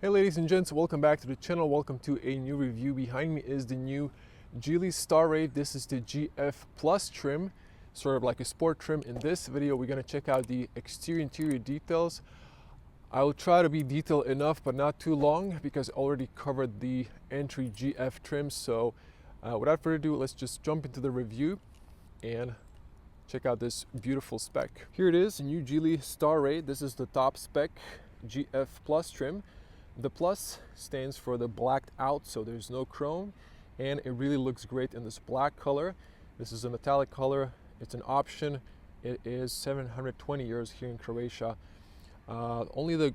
Hey ladies and gents, welcome back to the channel. Welcome to a new review. Behind me is the new Geely Starray. This is the GF Plus trim, sort of like a sport trim. In this video, we're going to check out the exterior interior details. I will try to be detailed enough, but not too long because I already covered the entry GF trim. So without further ado, let's just jump into the review and check out this beautiful spec. Here it is, new Geely Starray. This is the top spec GF Plus trim. The plus stands for the blacked out, so there's no chrome, and it really looks great in this black color. This is a metallic color. It's an option. It is 720 euros here in Croatia. Only the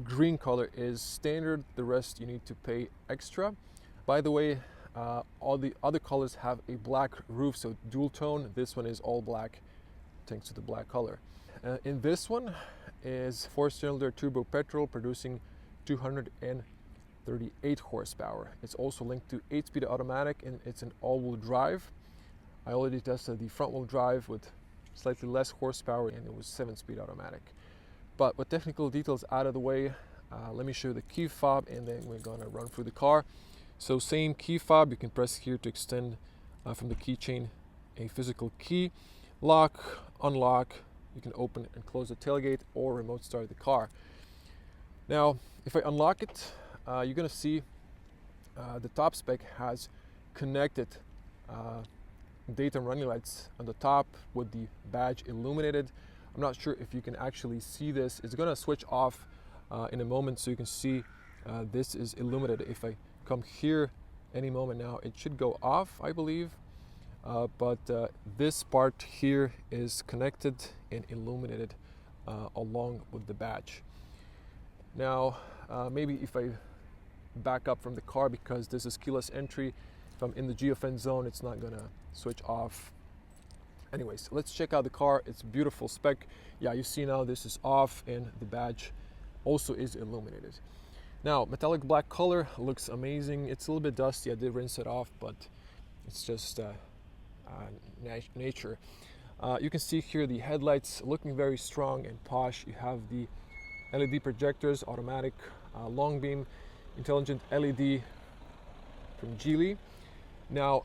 green color is standard. The rest you need to pay extra. By the way, all the other colors have a black roof, so dual tone. This one is all black thanks to the black color. In this one is 4-cylinder turbo petrol producing 238 horsepower. It's also linked to 8-speed automatic, and it's an all-wheel drive. I already tested the front-wheel drive with slightly less horsepower, and it was 7-speed automatic. But with technical details out of the way, let me show you the key fob, and then we're gonna run through the car. So same key fob, you can press here to extend from the keychain a physical key. Lock, unlock, you can open and close the tailgate or remote start the car. Now, if I unlock it, you're gonna see the top spec has connected daytime running lights on the top with the badge illuminated. I'm not sure if you can actually see this. It's gonna switch off in a moment, so you can see this is illuminated. If I come here any moment now, it should go off, I believe. But this part here is connected and illuminated along with the badge. Now, maybe if I back up from the car, because this is keyless entry, if I'm in the GFN zone, it's not gonna switch off. Anyways, let's check out the car. It's beautiful spec. Yeah, you see now this is off and the badge also is illuminated. Now, metallic black color looks amazing. It's a little bit dusty. I did rinse it off, but it's just nature. You can see here the headlights looking very strong and posh. You have the LED projectors, automatic, long beam, intelligent LED from Geely. Now,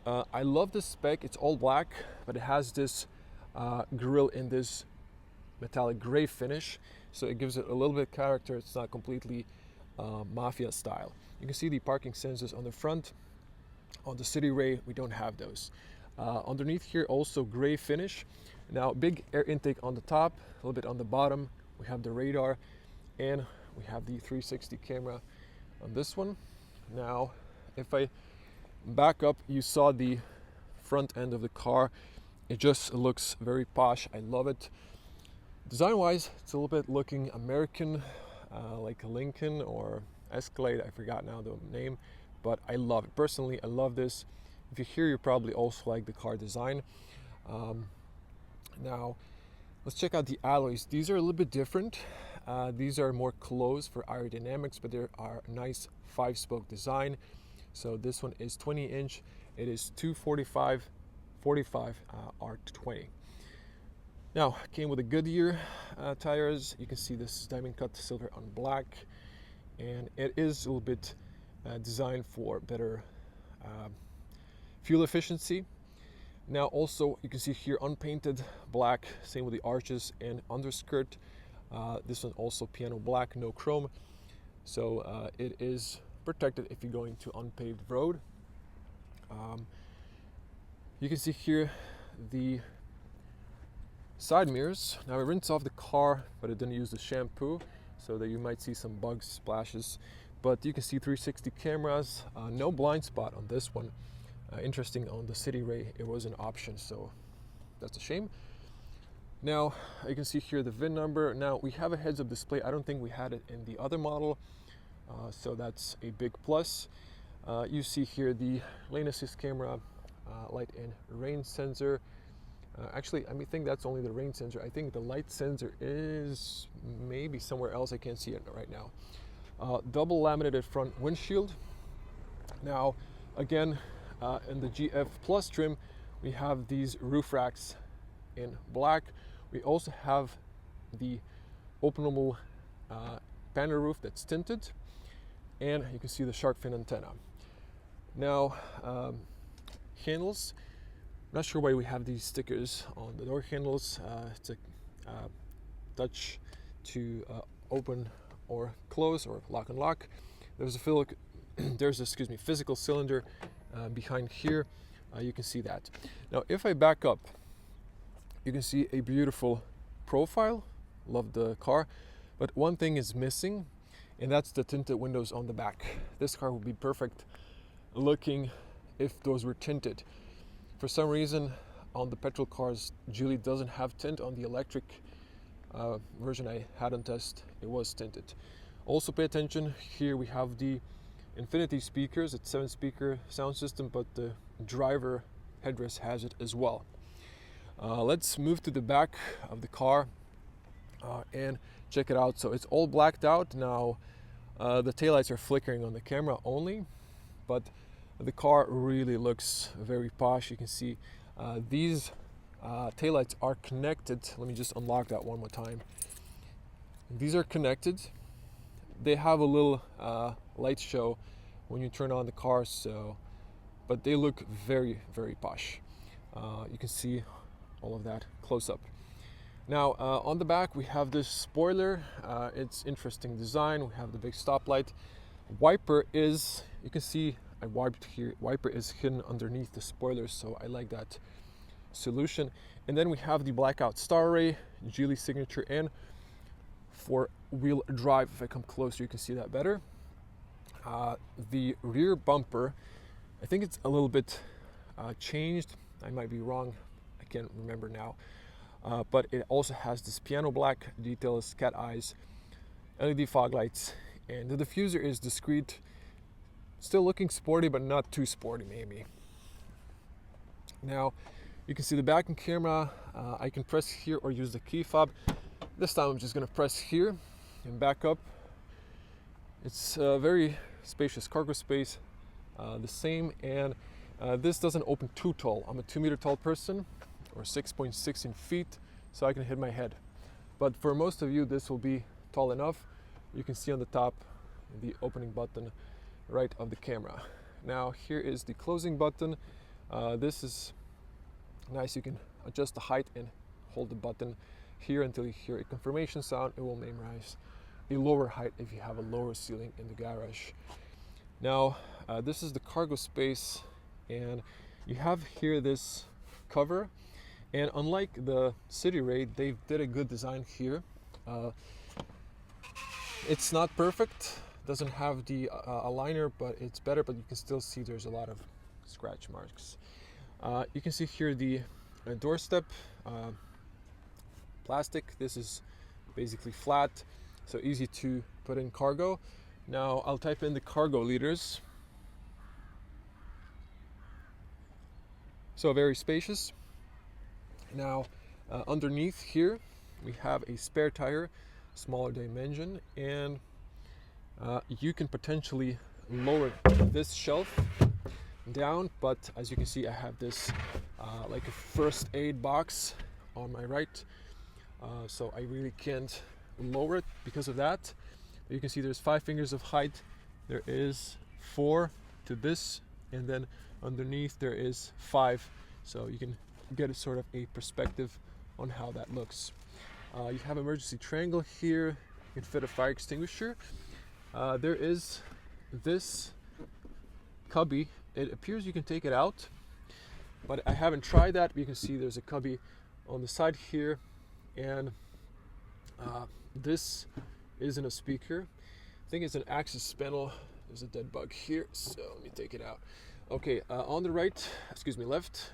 I love this spec. It's all black, but it has this grille in this metallic gray finish, so it gives it a little bit of character. It's not completely mafia style. You can see the parking sensors on the front. On the City Ray, we don't have those. Underneath here, also gray finish. Now, big air intake on the top, a little bit on the bottom. We have the radar, and we have the 360 camera on this one. Now, if I back up, you saw the front end of the car. It just looks very posh. I love it. Design-wise, it's a little bit looking American, like a Lincoln or Escalade. I forgot now the name, but I love it. Personally, I love this. If you're here, you probably also like the car design. Now, let's check out the alloys. These are a little bit different. These are more closed for aerodynamics, but they are a nice 5-spoke design. So this one is 20-inch. It is 245, 45 R20. Now, came with a Goodyear tires. You can see this is diamond cut silver on black, and it is a little bit designed for better fuel efficiency. Now also, you can see here unpainted black, same with the arches and underskirt. This one also piano black, no chrome. So it is protected if you're going to unpaved road. You can see here the side mirrors. Now I rinsed off the car, but I didn't use the shampoo, so that you might see some bug splashes. But you can see 360 cameras, no blind spot on this one. Interesting, on the City Ray it was an option, so that's a shame. Now you can see here the VIN number. Now we have a heads-up display. I don't think we had it in the other model, so that's a big plus. You see here the lane assist camera, light and rain sensor. Actually, I think that's only the rain sensor. I think the light sensor is maybe somewhere else. I can't see it right now. Double laminated front windshield. Now again, in the GF Plus trim, we have these roof racks in black. We also have the openable panel roof that's tinted, and you can see the shark fin antenna. Now, handles, I'm not sure why we have these stickers on the door handles. It's a touch to open or close, or lock and lock. There's a physical cylinder behind here. You can see that. Now, if I back up, you can see a beautiful profile. Love the car, but one thing is missing, and that's the tinted windows on the back. This car would be perfect looking if those were tinted. For some reason, on the petrol cars, Geely doesn't have tint. On the electric version I had on test, it was tinted. Also pay attention, here we have the Infinity speakers. It's 7-speaker sound system, but the driver headrest has it as well. Let's move to the back of the car and check it out. So it's all blacked out now. The taillights are flickering on the camera only, but the car really looks very posh. You can see these taillights are connected. Let me just unlock that one more time. These are connected. They have a little light show when you turn on the car, but they look very, very posh. You can see all of that close up. Now, on the back we have this spoiler. It's interesting design. We have the big stoplight. Wiper is, you can see I wiped here. Wiper is hidden underneath the spoilers, so I like that solution. And then we have the blackout Starray Geely signature and 4-wheel drive. If I come closer, you can see that better. The rear bumper, I think it's a little bit changed. I might be wrong. I can't remember now. But it also has this piano black details, cat eyes, LED fog lights, and the diffuser is discreet. Still looking sporty, but not too sporty maybe. Now, you can see the backing camera. I can press here or use the key fob. This time I'm just going to press here and back up. It's a very spacious cargo space, the same, and this doesn't open too tall. I'm a 2-meter tall person, or 6.6 in feet, so I can hit my head. But for most of you, this will be tall enough. You can see on the top the opening button right of the camera. Now here is the closing button. This is nice. You can adjust the height and hold the button here until you hear a confirmation sound. It will memorize a lower height if you have a lower ceiling in the garage. Now this is the cargo space, and you have here this cover, and unlike the City Raid, they did a good design here. It's not perfect, doesn't have the aligner, but it's better, but you can still see there's a lot of scratch marks. You can see here the doorstep, plastic. This is basically flat, so easy to put in cargo. Now I'll type in the cargo liters. So very spacious. Now underneath here we have a spare tire, smaller dimension, and you can potentially lower this shelf down, but as you can see I have this like a first aid box on my right, so I really can't lower it because of that. You can see there's 5 fingers of height. There is 4 to this, and then underneath there is 5, so you can get a sort of a perspective on how that looks. You have emergency triangle here. You can fit a fire extinguisher. There is this cubby. It appears you can take it out, but I haven't tried that. You can see there's a cubby on the side here, and this isn't a speaker. I think it's an access panel. There's a dead bug here, so let me take it out. Okay, on the right, left,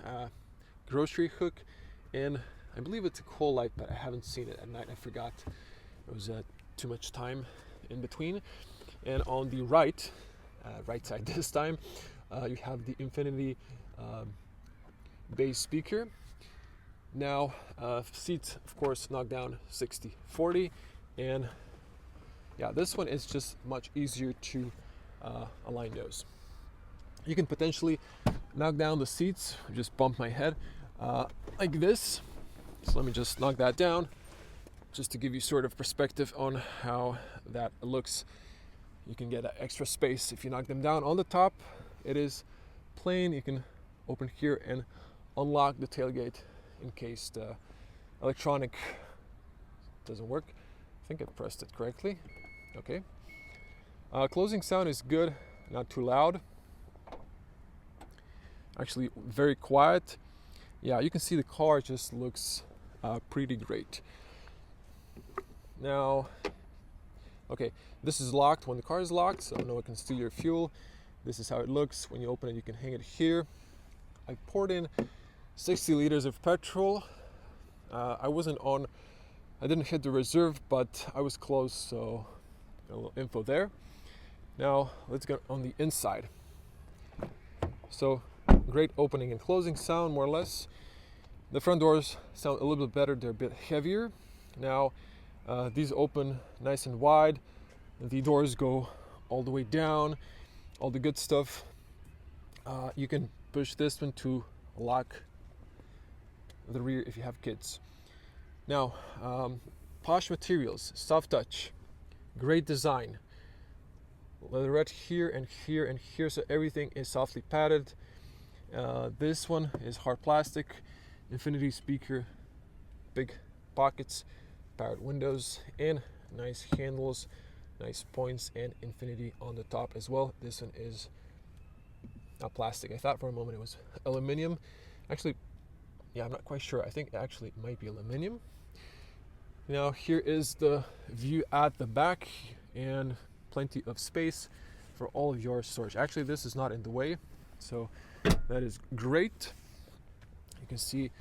grocery hook, and I believe it's a coal light, but I haven't seen it at night. I forgot. It was too much time in between. And on the right, right side this time, you have the Infinity bass speaker. Now, seats, of course, knocked down 60/40, and yeah, this one is just much easier to align those. You can potentially knock down the seats. I just bumped my head like this. So let me just knock that down, just to give you sort of perspective on how that looks, you can get extra space if you knock them down. On the top, it is plain. You can open here and unlock the tailgate in case the electronic doesn't work. I think I pressed it correctly. Okay. Closing sound is good, not too loud. Actually, very quiet. Yeah, you can see the car just looks pretty great. Now, okay, this is locked when the car is locked, so no one can steal your fuel. This is how it looks. When you open it, you can hang it here. I poured in 60 liters of petrol. I didn't hit the reserve, but I was close, so a little info there. Now, let's get on the inside. So, great opening and closing sound, more or less. The front doors sound a little bit better. They're a bit heavier. Now, these open nice and wide. The doors go all the way down, all the good stuff. You can push this one to lock the rear if you have kids. Now, Posh materials, soft touch, great design. Leatherette here and here and here, so everything is softly padded. This one is hard plastic, infinity speaker, big pockets, powered windows, and nice handles, nice points, and infinity on the top as well. This one is not plastic. I thought for a moment it was aluminum. Actually, yeah, I'm not quite sure. I think actually it might be aluminum. Now here is the view at the back, and plenty of space for all of your storage. Actually, this is not in the way, so that is great. You can see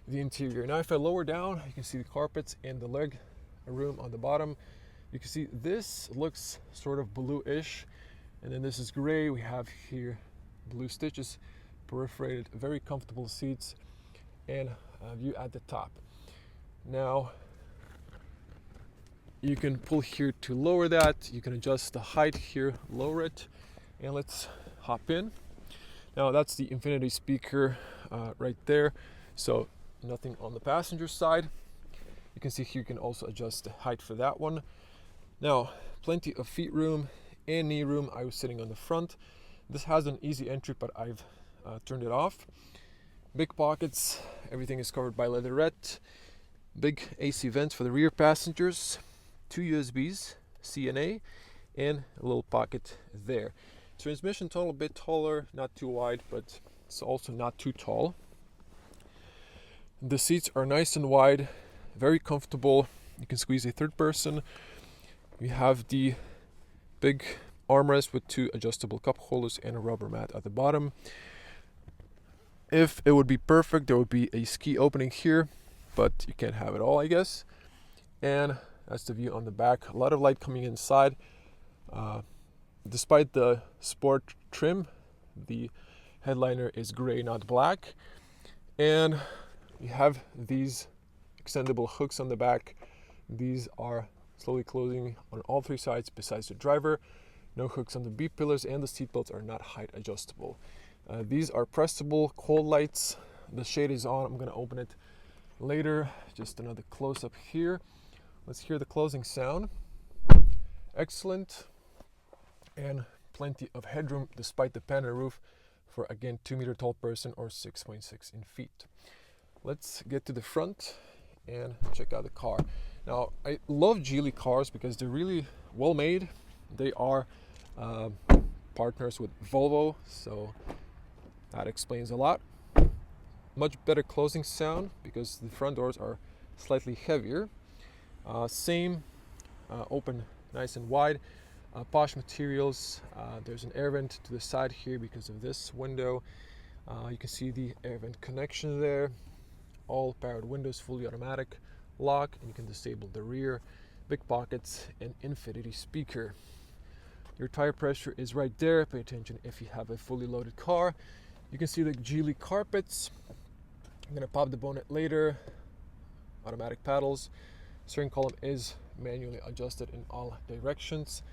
the interior. Now if I lower down, you can see the carpets and the leg room on the bottom. You can see this looks sort of bluish, and then this is gray. We have here blue stitches, perforated, very comfortable seats, and a view at the top. Now you can pull here to lower that. You can adjust the height here, lower it, and let's hop in. Now that's the infinity speaker right there, so nothing on the passenger side. You can see here you can also adjust the height for that one. Now, plenty of feet room and knee room. I was sitting on the front. This has an easy entry, but I've turned it off. Big pockets, everything is covered by leatherette. Big AC vents for the rear passengers. 2 USBs, CNA, and a little pocket there. Transmission tunnel a bit taller, not too wide, but it's also not too tall. The seats are nice and wide, very comfortable. You can squeeze a third person. We have the big armrest with 2 adjustable cup holders and a rubber mat at the bottom. If it would be perfect, there would be a ski opening here, but you can't have it all, I guess. And that's the view on the back. A lot of light coming inside. Despite the sport trim, the headliner is gray, not black. And you have these extendable hooks on the back. These are slowly closing on all 3 sides besides the driver. No hooks on the B pillars, and the seat belts are not height adjustable. These are pressable cold lights. The shade is on. I'm going to open it later. Just another close-up here. Let's hear the closing sound. Excellent, and plenty of headroom despite the panel roof for, again, 2-meter tall person or 6.6 in feet. Let's get to the front and check out the car. Now, I love Geely cars because they're really well made. They are partners with Volvo, so that explains a lot. Much better closing sound because the front doors are slightly heavier. Same, open nice and wide. Posh materials. There's an air vent to the side here because of this window. You can see the air vent connection there. All powered windows, fully automatic lock, and you can disable the rear. Big pockets and infinity speaker. Your tire pressure is right there. Pay attention if you have a fully loaded car. You can see the Geely carpets. I'm gonna pop the bonnet later. Automatic paddles. Steering column is manually adjusted in all directions.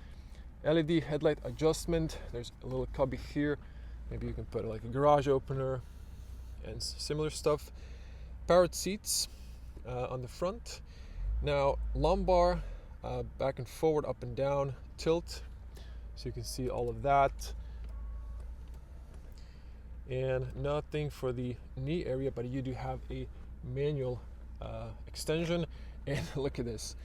LED headlight adjustment. There's a little cubby here. Maybe you can put like a garage opener and similar stuff. Powered seats on the front. Now lumbar back and forward, up and down, tilt, so you can see all of that. And nothing for the knee area, but you do have a manual extension. And look at this.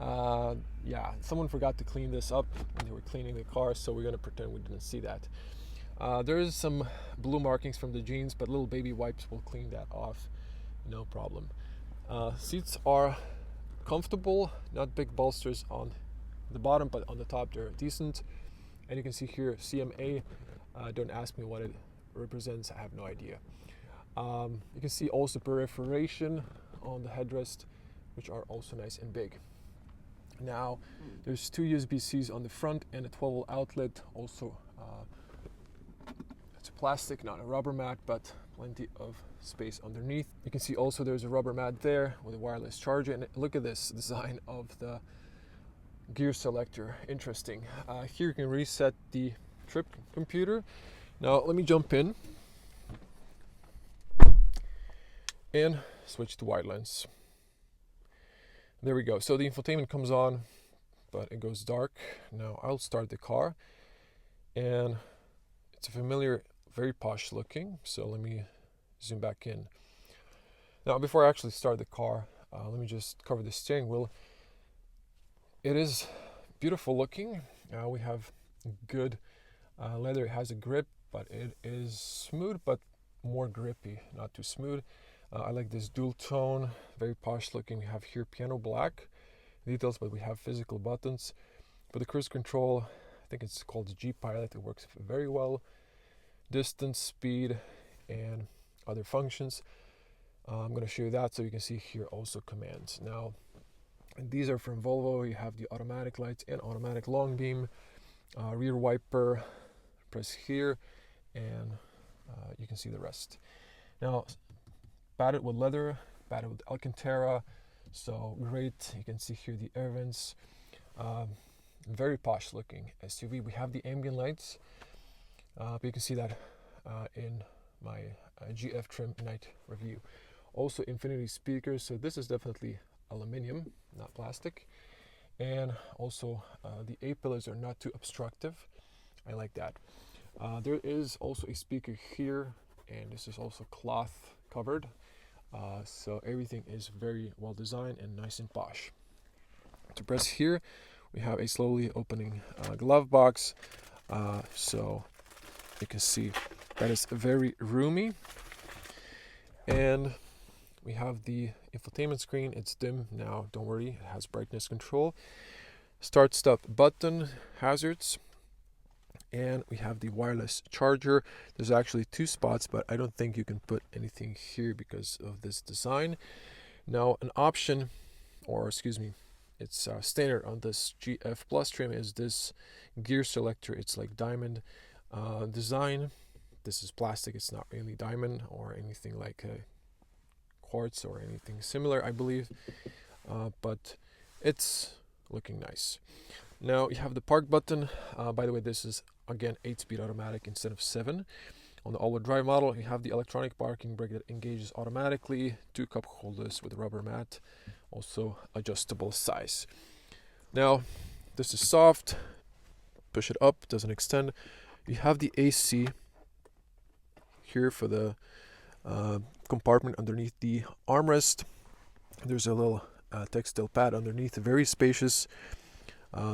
Yeah, someone forgot to clean this up when they were cleaning the car, so we're gonna pretend we didn't see that. There is some blue markings from the jeans, but little baby wipes will clean that off, no problem. Seats are comfortable, not big bolsters on the bottom, but on the top they're decent. And you can see here CMA. Don't ask me what it represents, I have no idea. You can see also perforation on the headrest, which are also nice and big. Now there's two USB-Cs on the front and a 12-volt outlet. Also it's plastic, not a rubber mat, but plenty of space underneath. You can see also there's a rubber mat there with a wireless charger. And look at this design of the gear selector, interesting. Here you can reset the trip computer. Now let me jump in and switch to wide lens. There we go. So the infotainment comes on, but it goes dark. Now I'll start the car, and it's a familiar, very posh looking. So let me zoom back in. Now before I actually start the car, let me just cover the steering wheel. It is beautiful looking. We have good leather. It has a grip, but it is smooth, but more grippy, not too smooth. I like this dual tone, very posh looking. We have here piano black details, but we have physical buttons. For the cruise control, I think it's called the G Pilot. It works very well. Distance, speed, and other functions. I'm going to show you that so you can see here also commands. Now, and these are from Volvo. You have the automatic lights and automatic long beam, rear wiper. Press here, and you can see the rest. Now, padded with leather, padded with Alcantara, so great. You can see here the air vents. Very posh looking SUV. We have the ambient lights, but you can see that in my GF trim night review. Also infinity speakers, so this is definitely aluminum, not plastic. And also the A-pillars are not too obstructive. I like that. There is also a speaker here, and this is also cloth covered. So everything is very well designed and nice and posh. To press here, we have a slowly opening glove box. So you can see that is very roomy. And we have the infotainment screen. It's dim now, don't worry, it has brightness control. Start stop button, hazards. And we have the wireless charger. There's actually two spots, but I don't think you can put anything here because of this design. Now an option, or excuse me, it's standard on this GF Plus trim, is this gear selector. It's like diamond design. This is plastic, it's not really diamond or anything like quartz or anything similar, I believe, but it's looking nice. Now you have the park button. By the way, this is again 8-speed automatic instead of 7. On the all-wheel drive model, you have the electronic parking brake that engages automatically, 2 cup holders with a rubber mat, also adjustable size. Now this is soft, push it up, doesn't extend. You have the AC here for the compartment underneath the armrest. There's a little textile pad underneath, very spacious.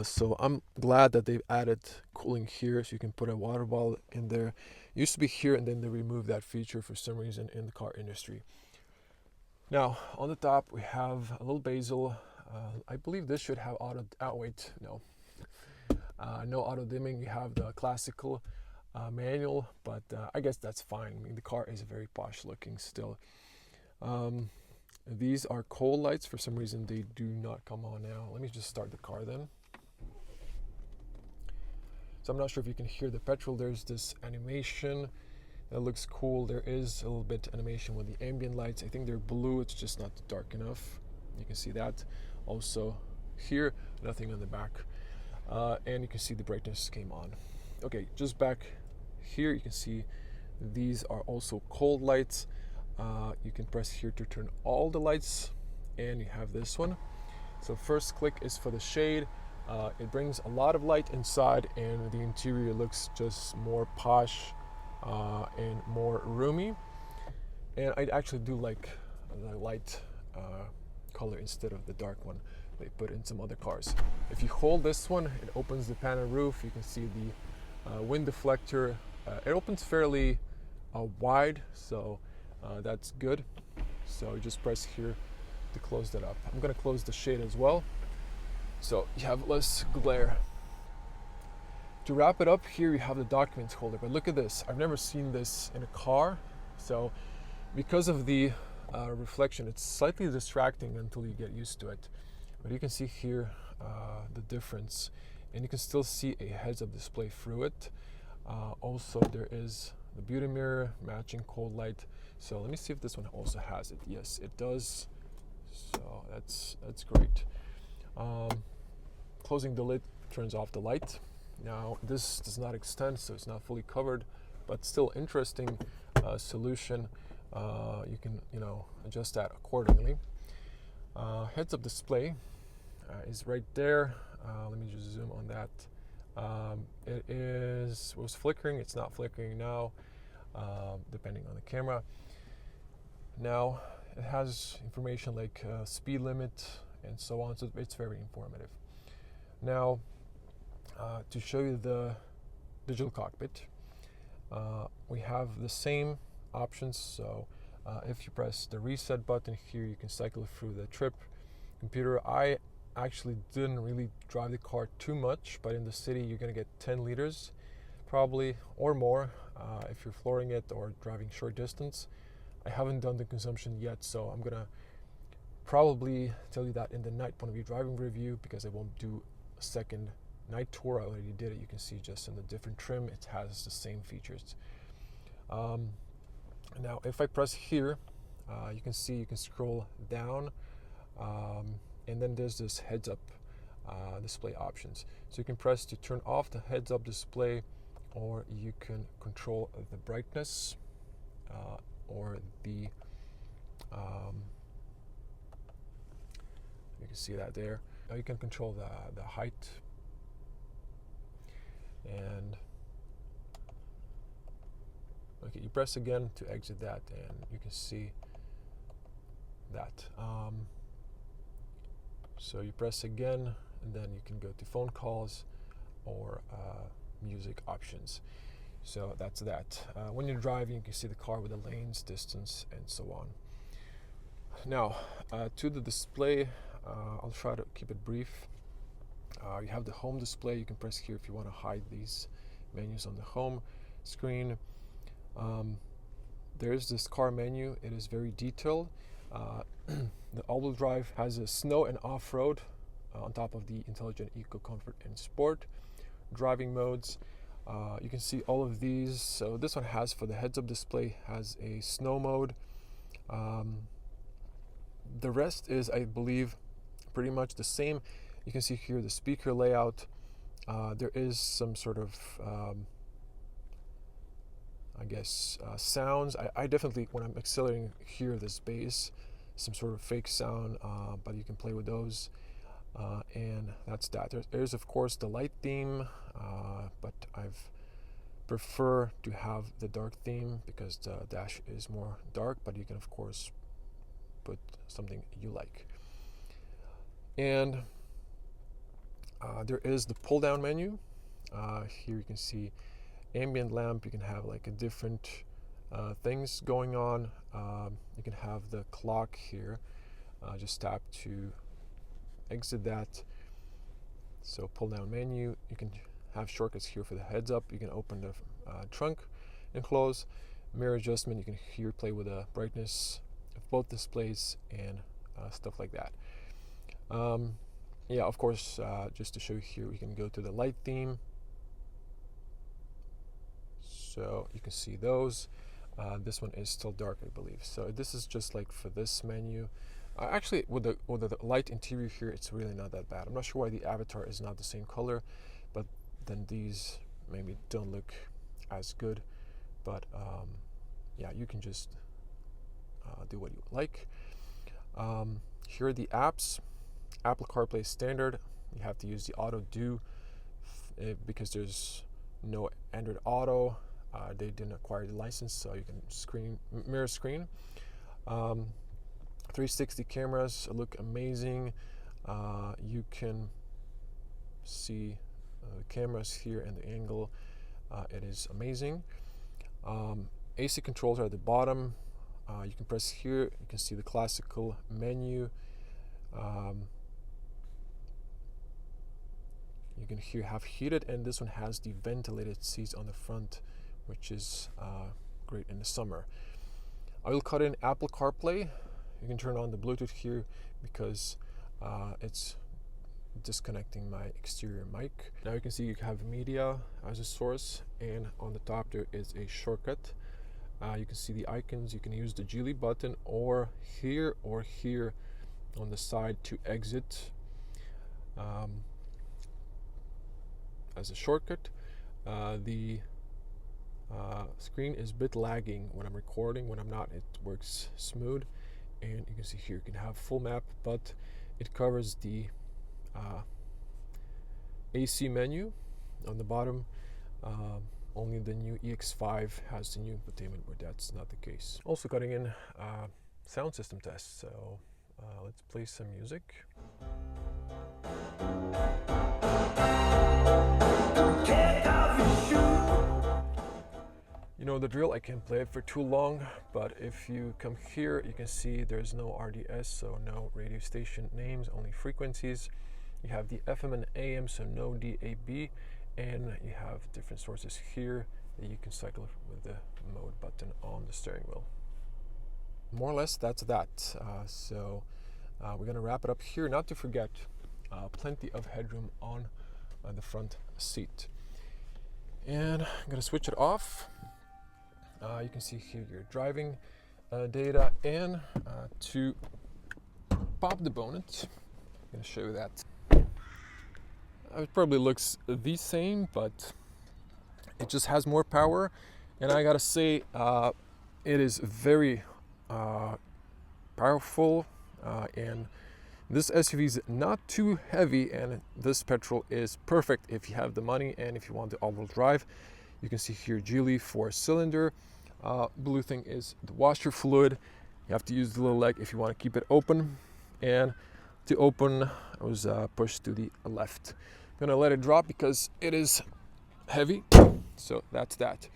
So I'm glad that they've added cooling here, so you can put a water bottle in there. It used to be here, and then they removed that feature for some reason in the car industry. Now on the top we have a little bezel. I believe this should have auto. Wait, no, no auto dimming. You have the classical manual, but I guess that's fine. I mean, the car is very posh looking still. These are cold lights. For some reason they do not come on now. Let me just start the car then. So I'm not sure if you can hear the petrol. There's this animation that looks cool. There is a little bit animation with the ambient lights. I think they're blue, it's just not dark enough. You can see that. Also here, nothing on the back. And you can see the brightness came on. Okay, just back here, you can see these are also cold lights. You can press here to turn all the lights, and you have this one. So first click is for the shade. It brings a lot of light inside, and the interior looks just more posh and more roomy. And I actually do like the light color instead of the dark one they put in some other cars. If you hold this one, it opens the panel roof. You can see the wind deflector. It opens fairly wide, so that's good. So you just press here to close that up. I'm going to close the shade as well, so you have less glare. To wrap it up, here you have the documents holder. But look at this. I've never seen this in a car. So because of the reflection, it's slightly distracting until you get used to it. But you can see here the difference, and you can still see a heads-up display through it. Also, there is the beauty mirror matching cold light. So let me see if this one also has it. Yes, it does. So that's great. Closing the lid turns off the light. Now this does not extend, so it's not fully covered, but still interesting solution. You can adjust that accordingly. Heads-up display is right there. Let me just zoom on that. It was flickering. It's not flickering now, depending on the camera. Now it has information like speed limit and so on, so it's very informative. Now to show you the digital cockpit, we have the same options. So if you press the reset button here, you can cycle through the trip computer. I actually didn't really drive the car too much, but in the city you're going to get 10 liters probably or more if you're flooring it or driving short distance. I haven't done the consumption yet, so I'm gonna probably tell you that in the night point of view driving review, because I won't do a second night tour. I already did it. You can see just in the different trim, it has the same features. Now if I press here, you can see you can scroll down, and then there's this heads-up display options. So you can press to turn off the heads-up display, or you can control the brightness or the you can see that there. Now you can control the height, and okay, you press again to exit that, and you can see that. So you press again, and then you can go to phone calls or music options. So that's that. When you're driving, you can see the car with the lanes, distance, and so on. Now, to the display, I'll try to keep it brief. You have the home display. You can press here if you want to hide these menus on the home screen. There's this car menu. It is very detailed. The all-wheel drive has a snow and off-road on top of the intelligent eco, comfort, and sport driving modes. You can see all of these. So this one has, for the heads-up display, has a snow mode. The rest is, I believe, pretty much the same. You can see here the speaker layout. There is some sort of sounds. I definitely, when I'm accelerating, hear this bass, some sort of fake sound, but you can play with those. And that's that. There's of course the light theme, but I've prefer to have the dark theme because the dash is more dark, but you can of course put something you like. And there is the pull down menu. Here you can see ambient lamp. You can have like a different things going on. You can have the clock here. Just tap to exit that. So pull down menu. You can have shortcuts here for the heads up. You can open the trunk and close. Mirror adjustment. You can here play with the brightness of both displays and stuff like that. Yeah, of course, just to show you here, we can go to the light theme. So you can see those. This one is still dark, I believe. So this is just like for this menu. Actually, with the light interior here, it's really not that bad. I'm not sure why the avatar is not the same color, but then these maybe don't look as good. But yeah, you can just do what you like. Here are the apps. Apple CarPlay standard. You have to use the Auto Do because there's no Android Auto. They didn't acquire the license, so you can mirror screen. 360 cameras look amazing. You can see the cameras here and the angle. It is amazing. AC controls are at the bottom. You can press here. You can see the classical menu. You can have heated, and this one has the ventilated seats on the front, which is great in the summer. I will cut in Apple CarPlay. You can turn on the Bluetooth here because it's disconnecting my exterior mic. Now you can see you have media as a source, and on the top there is a shortcut. You can see the icons. You can use the Geely button or here on the side to exit as a shortcut. The screen is a bit lagging when I'm recording. When I'm not, it works smooth. And you can see here you can have full map, but it covers the AC menu on the bottom. Only the new EX5 has the new infotainment, where that's not the case. Also cutting in sound system test. So let's play some music. You know the drill, I can't play it for too long, but if you come here, you can see there's no RDS, so no radio station names, only frequencies. You have the FM and AM, so no DAB, and you have different sources here that you can cycle with the mode button on the steering wheel. More or less, that's that. So we're gonna wrap it up here. Not to forget, plenty of headroom on the front seat. And I'm gonna switch it off. You can see here your driving data, and to pop the bonnet, I'm going to show you that. It probably looks the same, but it just has more power, and I gotta say it is very powerful, and this SUV is not too heavy, and this petrol is perfect if you have the money and if you want the all-wheel drive. You can see here Geely 4-cylinder. Blue thing is the washer fluid. You have to use the little leg if you want to keep it open, and to open I was pushed to the left. I'm gonna let it drop because it is heavy. So that's that.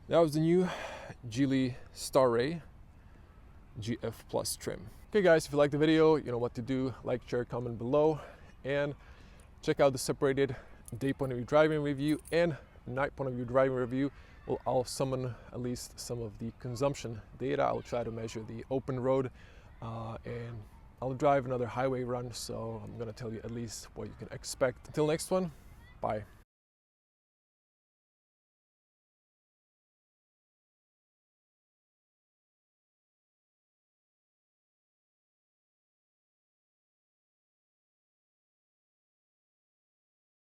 That was the new Geely Starray GF Plus trim. Okay guys, if you like the video, you know what to do. Like, share, comment below, and check out the separated day point of view driving review and night point of view driving review. Well, I'll summon at least some of the consumption data. I'll try to measure the open road, and I'll drive another highway run, so I'm gonna tell you at least what you can expect. Until next one, bye.